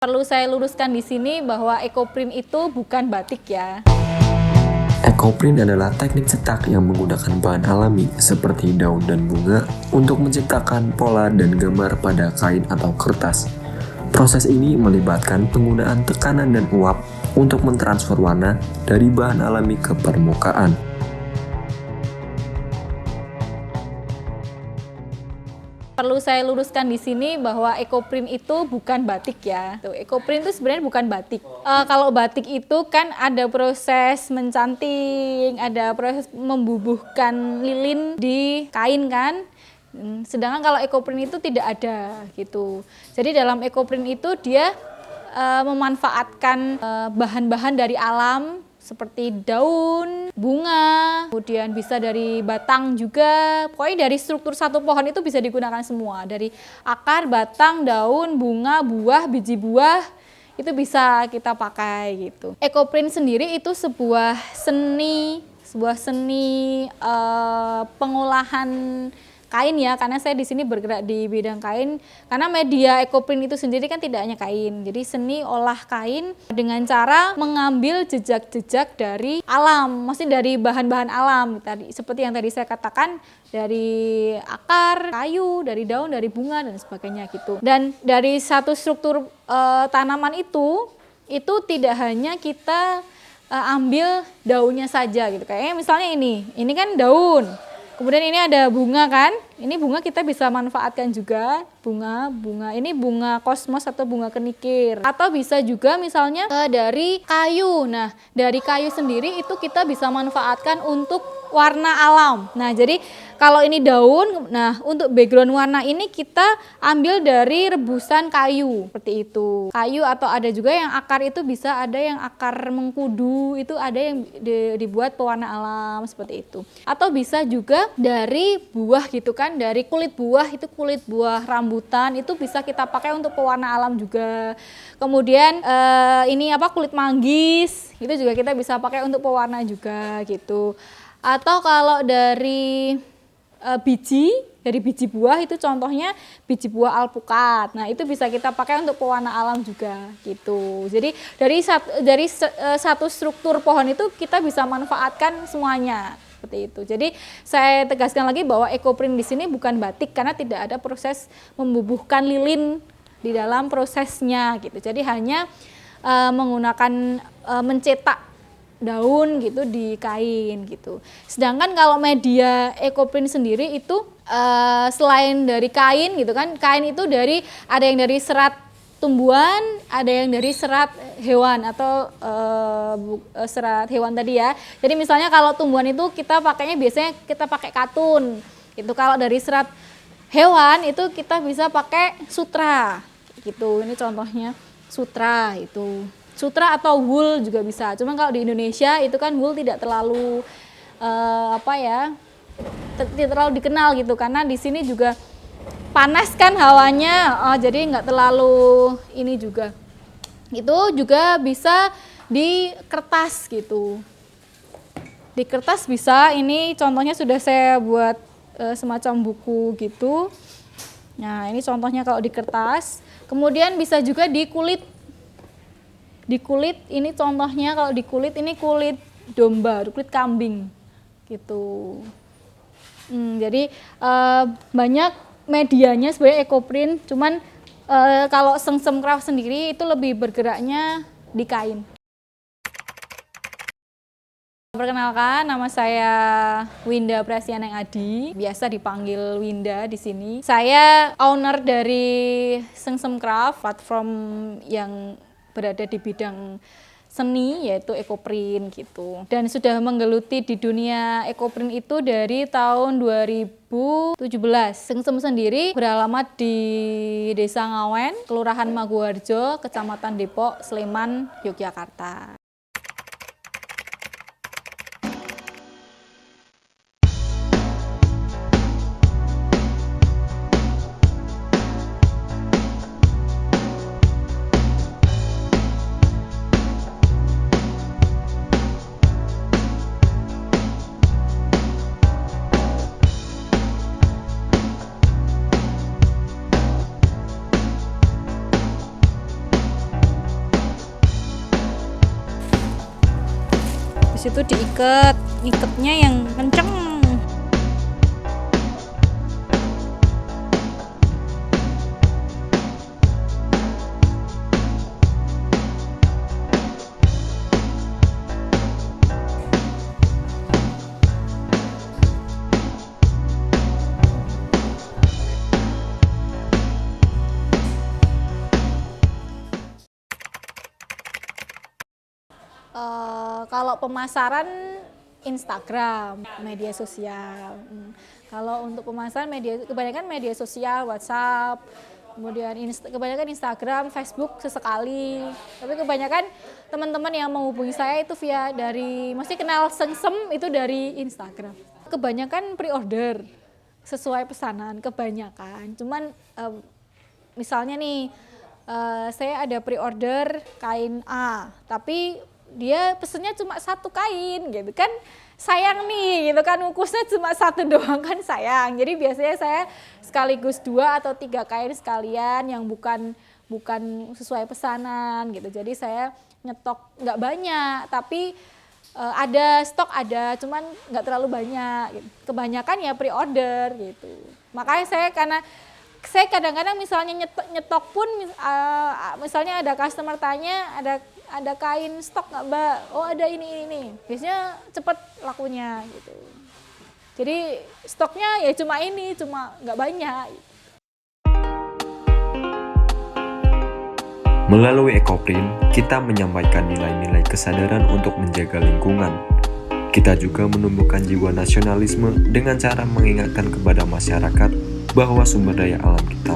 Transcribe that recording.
Perlu saya luruskan di sini bahwa ekoprint itu bukan batik ya. Ekoprint adalah teknik cetak yang menggunakan bahan alami seperti daun dan bunga untuk menciptakan pola dan gambar pada kain atau kertas. Proses ini melibatkan penggunaan tekanan dan uap untuk mentransfer warna dari bahan alami ke permukaan. Perlu saya luruskan di sini bahwa ekoprint itu bukan batik ya. Ekoprint itu sebenarnya bukan batik. Kalau batik itu kan ada proses mencanting, ada proses membubuhkan lilin di kain kan. Sedangkan kalau ekoprint itu tidak ada gitu. Jadi dalam ekoprint itu dia memanfaatkan bahan-bahan dari alam seperti daun, bunga, kemudian bisa dari batang juga. Pokoknya dari struktur satu pohon itu bisa digunakan semua. Dari akar, batang, daun, bunga, buah, biji buah itu bisa kita pakai gitu. Ekoprint sendiri itu sebuah seni pengolahan kain ya, karena saya di sini bergerak di bidang kain. Karena media ekoprint itu sendiri kan tidak hanya kain. Jadi seni olah kain dengan cara mengambil jejak-jejak dari alam, maksudnya dari bahan-bahan alam tadi. Seperti yang tadi saya katakan, dari akar, kayu, dari daun, dari bunga dan sebagainya gitu. Dan dari satu struktur tanaman itu tidak hanya kita ambil daunnya saja gitu. Kayak misalnya ini kan daun. Kemudian ini ada bunga kan, ini bunga kita bisa manfaatkan juga, bunga ini bunga kosmos atau bunga kenikir. Atau bisa juga misalnya dari kayu, nah dari kayu sendiri itu kita bisa manfaatkan untuk warna alam. Nah jadi kalau ini daun, nah untuk background warna ini kita ambil dari rebusan kayu, seperti itu. Kayu atau ada juga yang akar itu bisa ada yang akar mengkudu, itu ada yang dibuat pewarna alam seperti itu. Atau bisa juga dari buah gitu kan, dari kulit buah, itu kulit buah rambutan itu bisa kita pakai untuk pewarna alam juga. Kemudian kulit manggis, itu juga kita bisa pakai untuk pewarna juga gitu. Atau kalau dari biji buah itu contohnya biji buah alpukat. Nah, itu bisa kita pakai untuk pewarna alam juga gitu. Jadi dari satu struktur pohon itu kita bisa manfaatkan semuanya seperti itu. Jadi saya tegaskan lagi bahwa ekoprint di sini bukan batik karena tidak ada proses membubuhkan lilin di dalam prosesnya gitu. Jadi hanya menggunakan mencetak daun gitu di kain gitu. Sedangkan kalau media ekoprint sendiri itu selain dari kain gitu kan, kain itu ada yang dari serat tumbuhan, ada yang dari serat hewan atau serat hewan tadi ya. Jadi misalnya kalau tumbuhan itu kita pakainya biasanya kita pakai katun. Itu kalau dari serat hewan itu kita bisa pakai sutra gitu. Ini contohnya sutra itu. Sutra atau wool juga bisa. Cuma kalau di Indonesia itu kan wool tidak terlalu tidak terlalu dikenal gitu karena di sini juga panas kan hawanya, jadi nggak terlalu ini juga. Itu juga bisa di kertas gitu. Di kertas bisa. Ini contohnya sudah saya buat semacam buku gitu. Nah ini contohnya kalau di kertas. Kemudian bisa juga di kulit. Di kulit ini contohnya kalau di kulit ini kulit domba, kulit kambing gitu. Jadi banyak medianya sebenarnya ekoprint, cuman kalau Sengsem Craft sendiri itu lebih bergeraknya di kain. Perkenalkan, nama saya Winda Prasianeng Adi, biasa dipanggil Winda di sini. Saya owner dari Sengsem Craft, platform yang berada di bidang seni yaitu ekoprint gitu. Dan sudah menggeluti di dunia ekoprint itu dari tahun 2017. Sengsem sendiri beralamat di Desa Ngawen, Kelurahan Maguwarjo, Kecamatan Depok, Sleman, Yogyakarta. Habis itu diikat, ikatnya yang kenceng. Kalau pemasaran Instagram, media sosial. Kalau untuk pemasaran kebanyakan media sosial, WhatsApp, kemudian kebanyakan Instagram, Facebook sesekali. Tapi kebanyakan teman-teman yang menghubungi saya itu masih kenal sengsem itu dari Instagram. Kebanyakan pre-order sesuai pesanan, kebanyakan. Cuman misalnya nih, saya ada pre-order kain A, tapi dia pesennya cuma 1 kain gitu kan, sayang nih gitu kan, ukusnya cuma 1 doang kan sayang. Jadi biasanya saya sekaligus 2 atau 3 kain sekalian yang bukan sesuai pesanan gitu. Jadi saya nyetok nggak banyak, tapi ada stok, cuman nggak terlalu banyak gitu. Kebanyakan ya pre-order gitu. Makanya saya kadang-kadang misalnya nyetok pun misalnya ada customer tanya ada kain stok nggak Mbak? Oh ada ini. Biasanya cepet lakunya gitu. Jadi stoknya ya cuma nggak banyak. Melalui Ekoprint, kita menyampaikan nilai-nilai kesadaran untuk menjaga lingkungan. Kita juga menumbuhkan jiwa nasionalisme dengan cara mengingatkan kepada masyarakat bahwa sumber daya alam kita